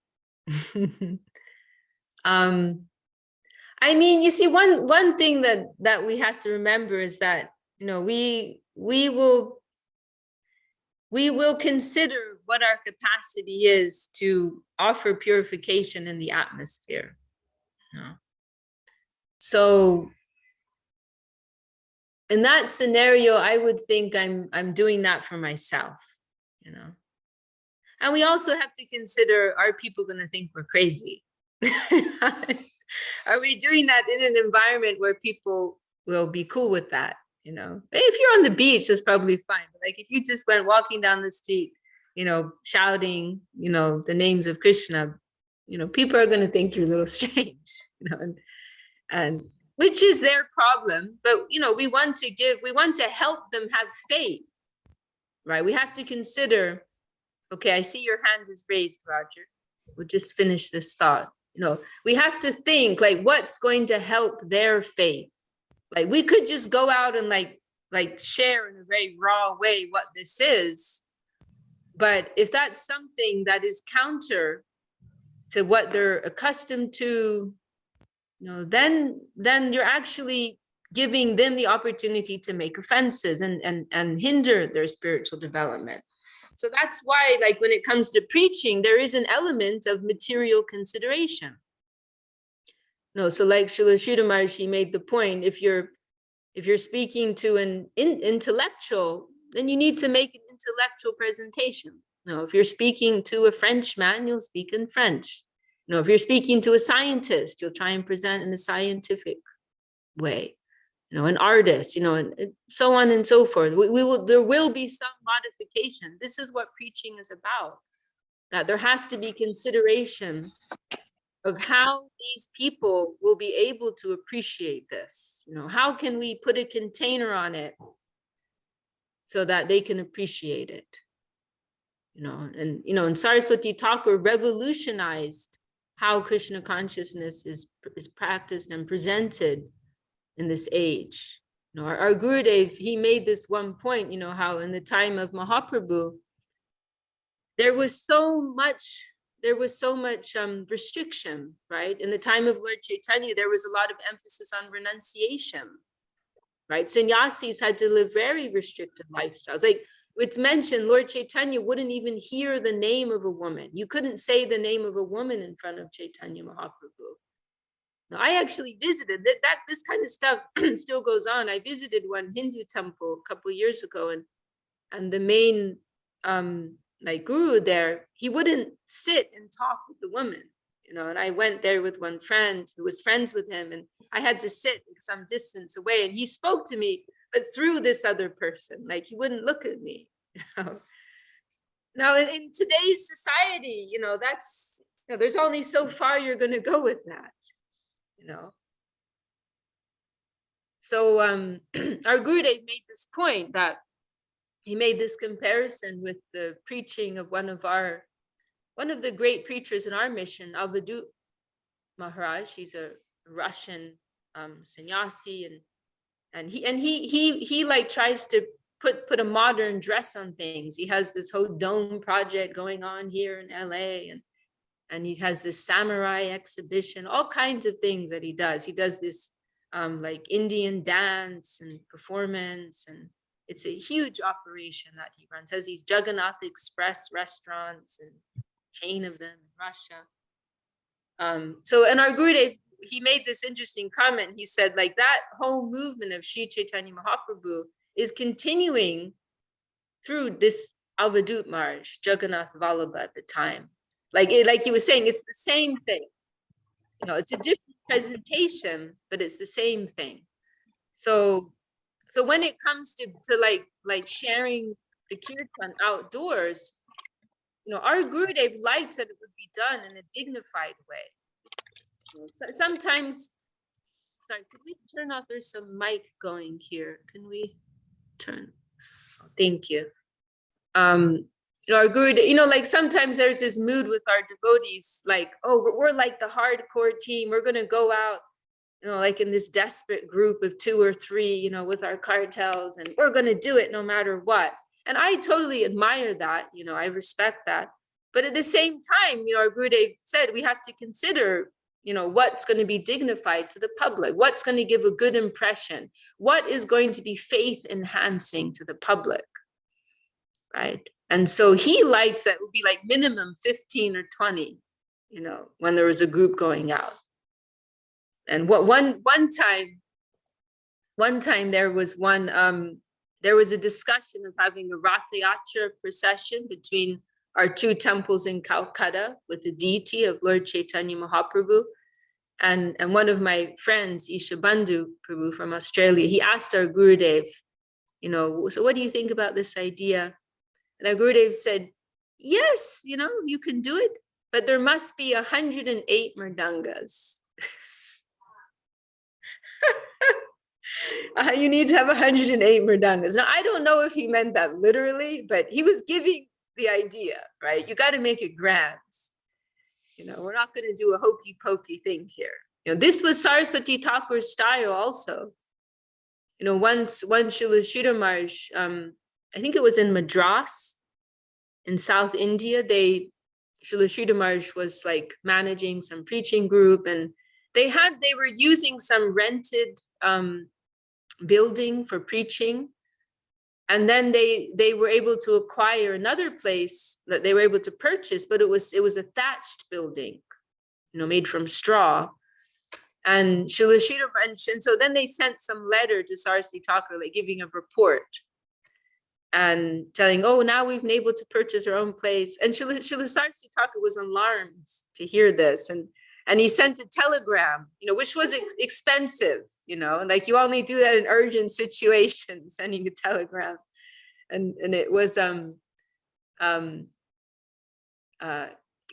I mean, you see, one thing that we have to remember is that, we will consider what our capacity is to offer purification in the atmosphere. So in that scenario, I would think I'm doing that for myself, And we also have to consider, are people going to think we're crazy? Are we doing that in an environment where people will be cool with that? If you're on the beach, that's probably fine. But like if you just went walking down the street, shouting, the names of Krishna, people are going to think you're a little strange, and which is their problem. But, we want to help them have faith, right? We have to consider, okay, I see your hand is raised, Roger. We'll just finish this thought. We have to think like what's going to help their faith. Like we could just go out and like share in a very raw way what this is. But if that's something that is counter to what they're accustomed to, then you're actually giving them the opportunity to make offenses and hinder their spiritual development. So that's why, like, when it comes to preaching, there is an element of material consideration. So like Srila Sridhar Maharshi made the point, if you're speaking to an intellectual, then you need to make an intellectual presentation. If you're speaking to a Frenchman, you'll speak in French. If you're speaking to a scientist, you'll try and present in a scientific way. An artist, and so on and so forth. There will be some modification. This is what preaching is about, that there has to be consideration of how these people will be able to appreciate this. How can we put a container on it so that they can appreciate it? And Saraswati Thakur revolutionized how Krishna consciousness is practiced and presented in this age. Our Gurudev, he made this one point, how in the time of Mahaprabhu, there was so much restriction, right? In the time of Lord Chaitanya, there was a lot of emphasis on renunciation, right? Sannyasis had to live very restricted lifestyles. Like it's mentioned, Lord Chaitanya wouldn't even hear the name of a woman. You couldn't say the name of a woman in front of Chaitanya Mahaprabhu. Now, I actually visited this kind of stuff still goes on. I visited one Hindu temple a couple of years ago, and the main guru there, he wouldn't sit and talk with the woman, and I went there with one friend who was friends with him, and I had to sit some distance away, and he spoke to me, but through this other person, like he wouldn't look at me. Now in today's society, that's, there's only so far you're going to go with that. So our Gurudev made this point, that he made this comparison with the preaching of one of the great preachers in our mission, Avadut Maharaj. He's a Russian sannyasi, and he like tries to put a modern dress on things. He has this whole dome project going on here in LA, and he has this samurai exhibition, all kinds of things that he does. He does this like Indian dance and performance, and it's a huge operation that he runs. Has these Jagannath Express restaurants and chain of them in Russia. So, and our Gurudev he made this interesting comment. He said, like, that whole movement of Sri Chaitanya Mahaprabhu is continuing through this Avadut Maharaj, Jagannath Vallabha at the time. Like he was saying, it's the same thing. You know, it's a different presentation, but it's the same thing. So when it comes to like sharing the kirtan outdoors, you know, our Gurudev liked that it would be done in a dignified way. You know, sometimes, sorry, could we turn off? There's some mic going here. Can we turn? Oh, thank you. You know, our Gurudev, you know, like sometimes there's this mood with our devotees, like, oh, we're like the hardcore team. We're gonna go out, you know, like in this desperate group of 2 or 3, you know, with our cartels, and we're going to do it no matter what. And I totally admire that, you know, I respect that. But at the same time, you know, our Gurudev said we have to consider, you know, what's going to be dignified to the public, what's going to give a good impression, what is going to be faith enhancing to the public, right? And so he likes that it would be like minimum 15 or 20, you know, when there was a group going out. And what one time there was a discussion of having a Rath Yatra procession between our 2 temples in Calcutta with the deity of Lord Chaitanya Mahaprabhu. And one of my friends, Isha Bandhu Prabhu from Australia, he asked our Gurudev, you know, so what do you think about this idea? And our Gurudev said, yes, you know, you can do it, but there must be 108 mridangas. You need to have 108 mridangas. Now, I don't know if he meant that literally, but he was giving the idea, right? You got to make it grand. You know, we're not going to do a hokey pokey thing here. You know, this was Saraswati Thakur's style also. You know, once Srila Sridhar Maharaj, I think it was in Madras in South India, Srila Sridhar Maharaj was like managing some preaching group, and they were using some rented building for preaching, and then they were able to acquire another place that they were able to purchase, but it was a thatched building, you know, made from straw. And Srila Sridhar, and so then they sent some letter to Saraswati Thakur, like giving a report and telling, oh, now we've been able to purchase our own place. And Srila Saraswati Thakur was alarmed to hear this, and he sent a telegram, you know, which was expensive, you know, and like you only do that in urgent situations, sending a telegram. And it was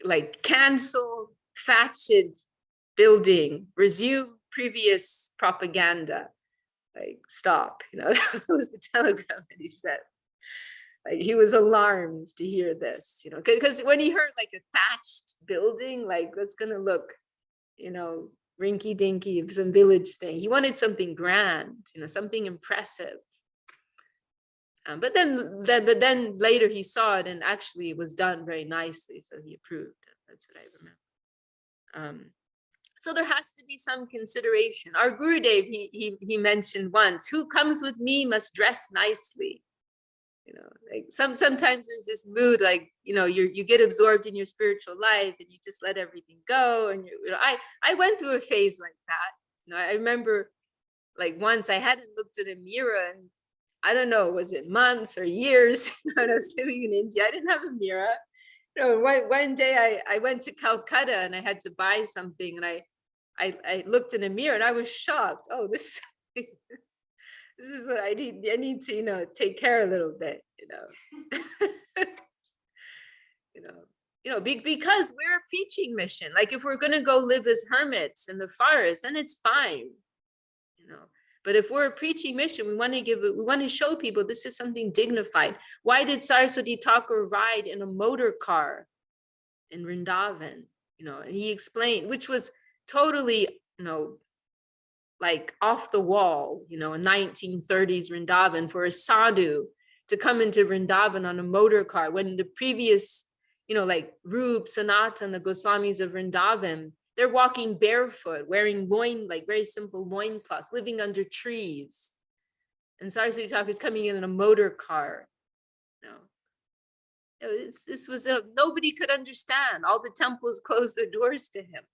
like cancel thatched building, resume previous propaganda, like stop, you know. That was the telegram that he sent. Like he was alarmed to hear this, you know, because when he heard like a thatched building, like that's gonna look, you know, rinky dinky, some village thing. He wanted something grand, you know, something impressive. But then later he saw it, and actually it was done very nicely, so he approved it. That's what I remember. So there has to be some consideration. Our Gurudev, he mentioned once, who comes with me must dress nicely. You know, like sometimes there's this mood, like, you know, you get absorbed in your spiritual life and you just let everything go. And you know, I went through a phase like that. You know, I remember like once I hadn't looked at a mirror, and I don't know, was it months or years? When I was living in India, I didn't have a mirror. You know, one day I went to Calcutta and I had to buy something, and I looked in a mirror and I was shocked. Oh, this is what I need. I need to, you know, take care a little bit, you know. you know, because we're a preaching mission. Like if we're gonna go live as hermits in the forest, then it's fine, you know. But if we're a preaching mission, we want to show people this is something dignified. Why did Saraswati Thakur ride in a motor car in Vrindavan? You know, and he explained, which was totally, you know, like off the wall, you know, a 1930s Vrindavan for a sadhu to come into Vrindavan on a motor car, when the previous, you know, like Rup, Sanatan, the Goswamis of Vrindavan, they're walking barefoot, wearing like very simple loincloths, living under trees. And Saraswati Thakur is coming in a motor car. You know, this was nobody could understand. All the temples closed their doors to him.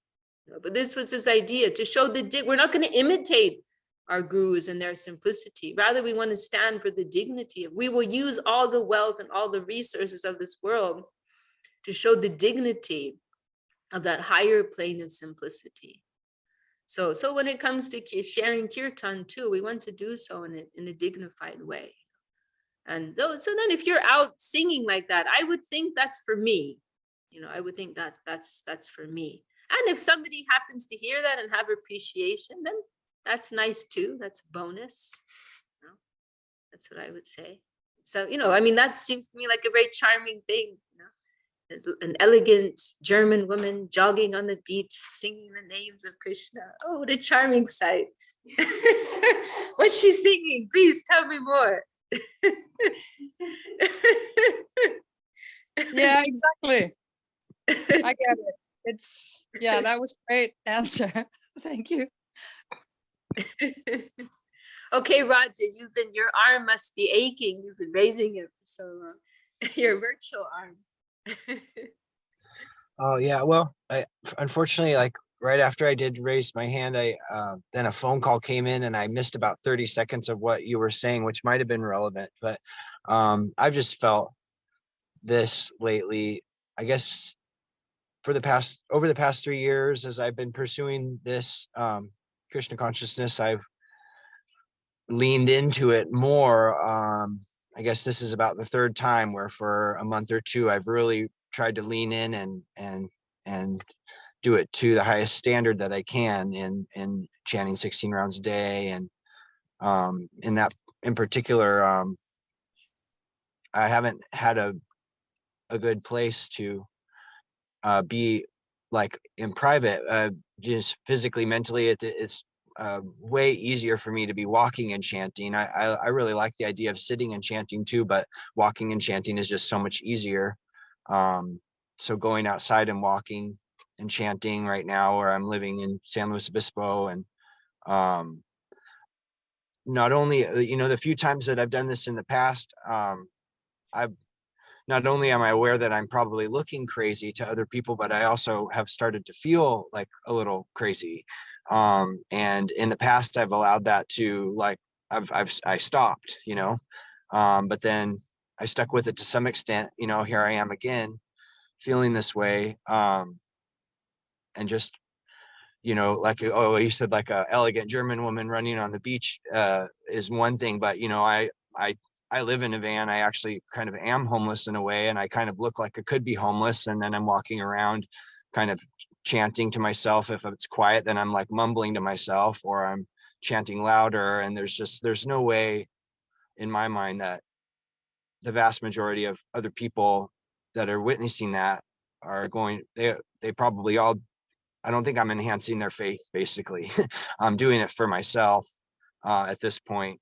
But this was his idea, to show we're not going to imitate our gurus and their simplicity. Rather, we want to stand for the dignity of, we will use all the wealth and all the resources of this world to show the dignity of that higher plane of simplicity. So when it comes to sharing kirtan too, we want to do so in a dignified way. And so then if you're out singing like that, I would think that's for me. I would think that that's for me. And if somebody happens to hear that and have appreciation, then that's nice too. That's a bonus. That's what I would say. So, I mean, that seems to me like a very charming thing. An elegant German woman jogging on the beach, singing the names of Krishna. Oh, what a charming sight. What's she singing? Please tell me more. Yeah, exactly. I get it. That was a great answer. Thank you. Okay, Roger, your arm must be aching. You've been raising it for so long. Your virtual arm. Oh yeah, well, unfortunately, like right after I did raise my hand, then a phone call came in and I missed about 30 seconds of what you were saying, which might have been relevant. But I've just felt this lately, I guess, over the past 3 years, as I've been pursuing this Krishna consciousness, I've leaned into it more. I guess this is about the third time where for a month or two I've really tried to lean in and do it to the highest standard that I can in chanting 16 rounds a day. And in particular, I haven't had a good place to be like in private, just physically, mentally. It's way easier for me to be walking and chanting. I really like the idea of sitting and chanting too, but walking and chanting is just so much easier. So going outside and walking and chanting right now, where I'm living in San Luis Obispo, and not only, the few times that I've done this in the past, not only am I aware that I'm probably looking crazy to other people, but I also have started to feel like a little crazy. And in the past, I've allowed that to, like, I stopped, but then I stuck with it to some extent. Here I am again, feeling this way, and just, like, you said, like a elegant German woman running on the beach is one thing, but I live in a van. I actually kind of am homeless in a way, and I kind of look like I could be homeless. And then I'm walking around kind of chanting to myself. If it's quiet, then I'm like mumbling to myself, or I'm chanting louder. And there's no way in my mind that the vast majority of other people that are witnessing that are they probably all, I don't think I'm enhancing their faith, basically. I'm doing it for myself at this point.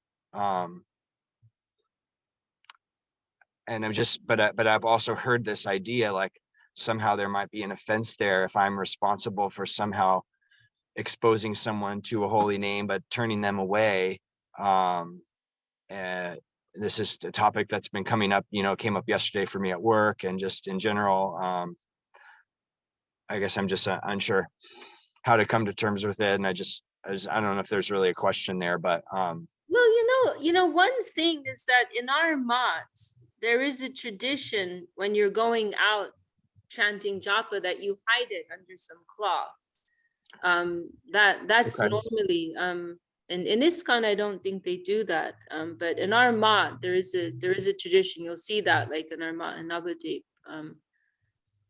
And but I've also heard this idea, like somehow there might be an offense there if I'm responsible for somehow exposing someone to a holy name, but turning them away. And this is a topic that's been coming up, came up yesterday for me at work, and just in general. I guess I'm just unsure how to come to terms with it. And I don't know if there's really a question there, but. Well, one thing is that in our mats, there is a tradition when you're going out chanting japa that you hide it under some cloth. That's Okay. normally in ISKCON, I don't think they do that. But in our mat, there is a tradition. You'll see that, like in our mat in Navadvip.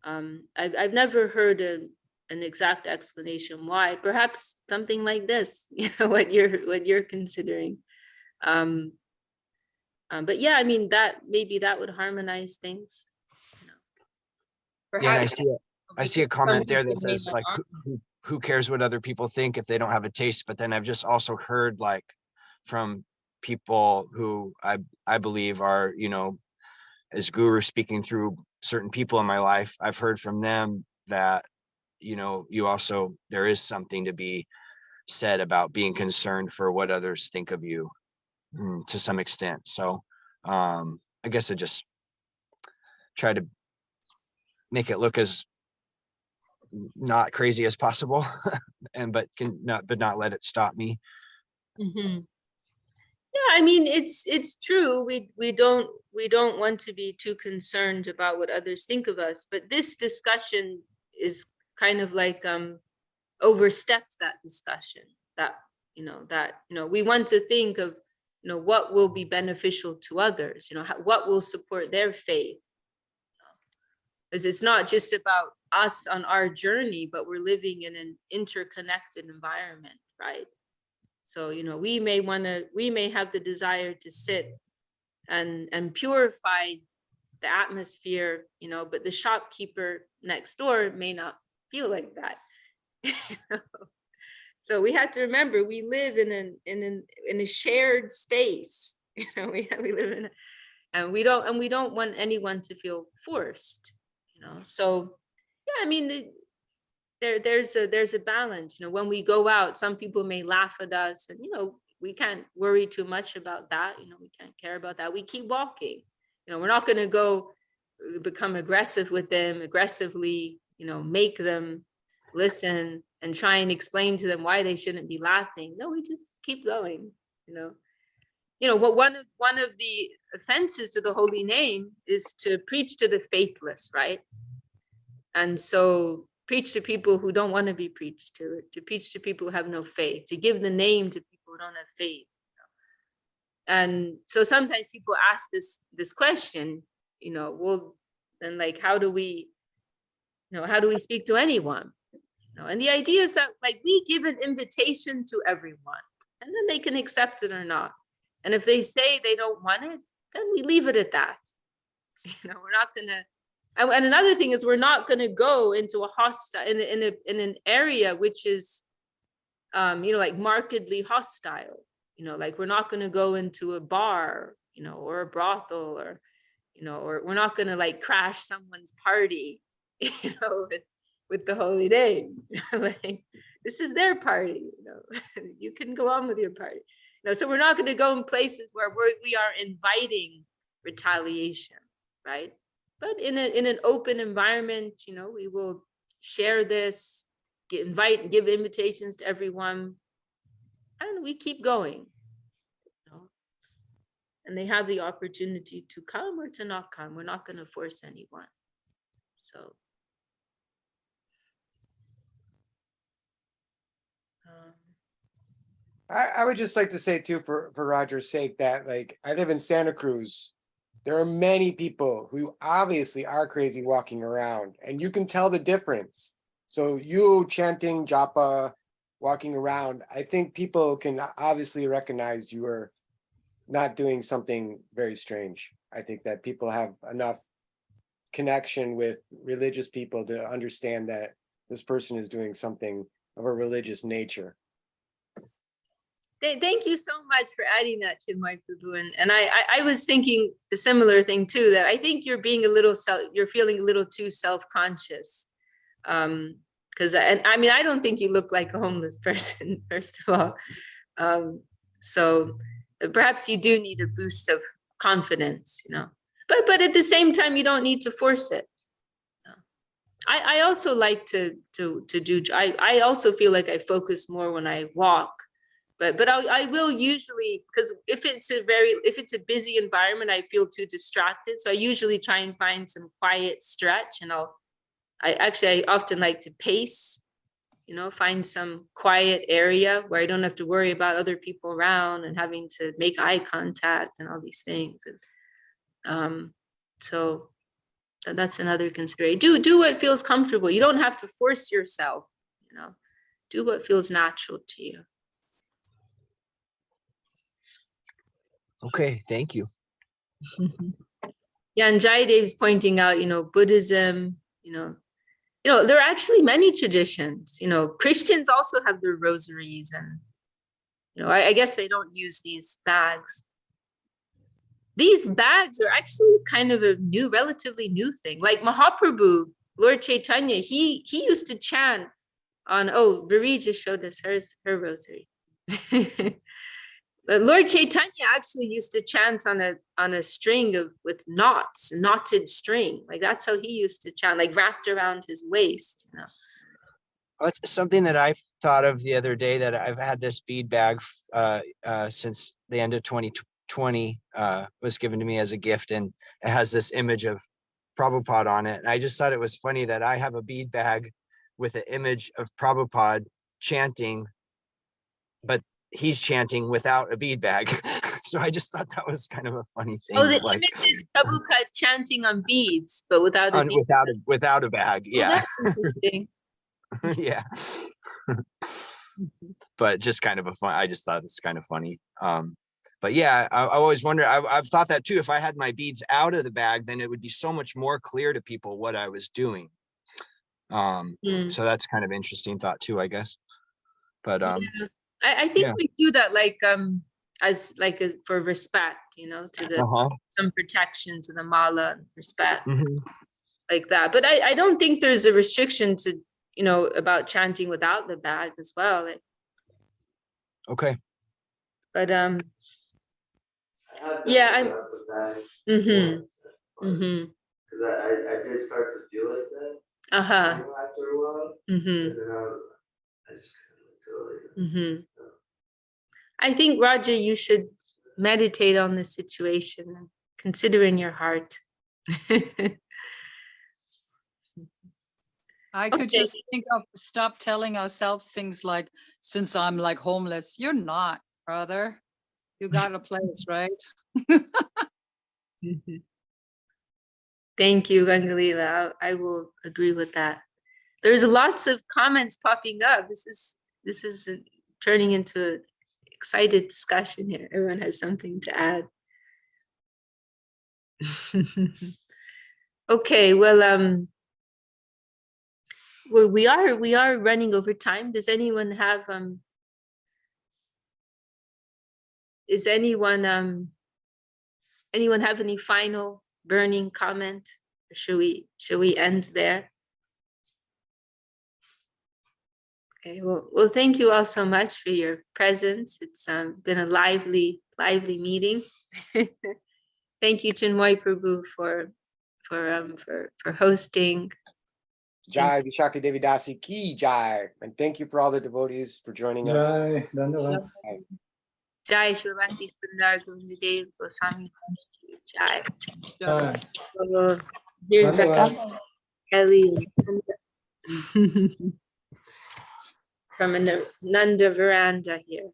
I've never heard an exact explanation why. Perhaps something like this, what you're considering. But yeah, I mean, maybe that would harmonize things. Yeah, and I see a comment there that says, like, who cares what other people think if they don't have a taste? But then I've just also heard, like, from people who I believe are, as gurus speaking through certain people in my life, I've heard from them that, there is something to be said about being concerned for what others think of you, to some extent. So I guess I just try to make it look as not crazy as possible, and but not let it stop me. Mhm. Yeah, I mean, it's true. We don't want to be too concerned about what others think of us, but this discussion is kind of like oversteps that discussion. We want to think of what will be beneficial to others. What will support their faith, because it's not just about us on our journey, but we're living in an interconnected environment, right? So, we may have the desire to sit and purify the atmosphere, but the shopkeeper next door may not feel like that. So we have to remember we live in a shared space. We live in, and we don't want anyone to feel forced. So yeah, I mean, there's a balance. When we go out, some people may laugh at us, and we can't worry too much about that. We can't care about that. We keep walking. We're not going to go become aggressive with them, aggressively make them listen and try and explain to them why they shouldn't be laughing. No, we just keep going. What one of the offenses to the holy name is to preach to the faithless, right? And so preach to people who don't want to be preached to preach to people who have no faith, to give the name to people who don't have faith. And so sometimes people ask this question, well, then, like, how do we speak to anyone? And the idea is that, like, we give an invitation to everyone, and then they can accept it or not. And if they say they don't want it, then we leave it at that. We're not gonna. And another thing is, we're not going to go into a hostile in an area which is, like markedly hostile. Like we're not going to go into a bar, or a brothel, or we're not going to like crash someone's party, with the holy name. Like, this is their party. You can go on with your party. So we're not going to go in places where we are inviting retaliation, right? But in an open environment, we will share this, give invitations to everyone, and we keep going. And they have the opportunity to come or to not come. We're not going to force anyone. So, I would just like to say too, for Roger's sake, that like I live in Santa Cruz. There are many people who obviously are crazy walking around, and you can tell the difference. So you chanting japa, walking around, I think people can obviously recognize you are not doing something very strange. I think that people have enough connection with religious people to understand that this person is doing something of a religious nature. Thank you so much for adding that, Chinmay Prabhu. And I was thinking a similar thing too, that I think you're being you're feeling a little too self-conscious. Because I don't think you look like a homeless person, first of all. So perhaps you do need a boost of confidence, but at the same time, you don't need to force it. I also like to do, I also feel like I focus more when I walk. But I will usually, because if it's a busy environment, I feel too distracted. So I usually try and find some quiet stretch, and I often like to pace, find some quiet area where I don't have to worry about other people around and having to make eye contact and all these things. And so that's another consideration. Do what feels comfortable. You don't have to force yourself, do what feels natural to you. Okay, thank you. Yeah, and Jayadev's pointing out, Buddhism, there are actually many traditions. Christians also have their rosaries, and I guess they don't use these bags. These bags are actually kind of a relatively new thing. Like Mahaprabhu, Lord Chaitanya, he used to chant on. Oh, Bari just showed us her rosary. But Lord Chaitanya actually used to chant on a string with knotted string. Like that's how he used to chant, like wrapped around his waist. It's something that I thought of the other day, that I've had this bead bag since the end of 2020, was given to me as a gift, and it has this image of Prabhupada on it. And I just thought it was funny that I have a bead bag with an image of Prabhupada chanting, but he's chanting without a bead bag. So I just thought that was kind of a funny thing. Oh, the like, image is Prabhupada chanting on beads, but without a bead. without a bag. Oh, Yeah. that's interesting. Yeah. But just kind of I just thought it's kind of funny. But yeah, I always wonder, I've thought that too. If I had my beads out of the bag, then it would be so much more clear to people what I was doing. So that's kind of interesting thought too, I guess. But yeah. I think yeah. we do that as for respect, to the some protection to the mala and respect, like that. But I don't think there's a restriction to about chanting without the bag as well. Okay. But I yeah, have I'm. to put the bag Mm-hmm. because I did start to feel like that Uh-huh. after a while. Mm-hmm. And then I just kind of let go. Mm-hmm. I think, Roger, you should meditate on the situation and consider in your heart. I could just think of stop telling ourselves things like, since I'm like homeless, you're not, brother. You got a place, right? Thank you, Gangalila. I will agree with that. There's lots of comments popping up. This is turning into an excited discussion here. Everyone has something to add. Okay, well, we are running over time. Does anyone have anyone have any final burning comment, or should we end there? Okay, well, thank you all so much for your presence. It's been a lively meeting. Thank you, Chinmoy Prabhu, for hosting. Jai Vishakha Devi Dasi ki Jai. And thank you for all the devotees for joining us. Jai, Dandavats. Jai Shri Bhakti Sundar Govindadev Goswami. Jai. Jai. So, here's Dandavats. Ellie from a Nanda veranda here.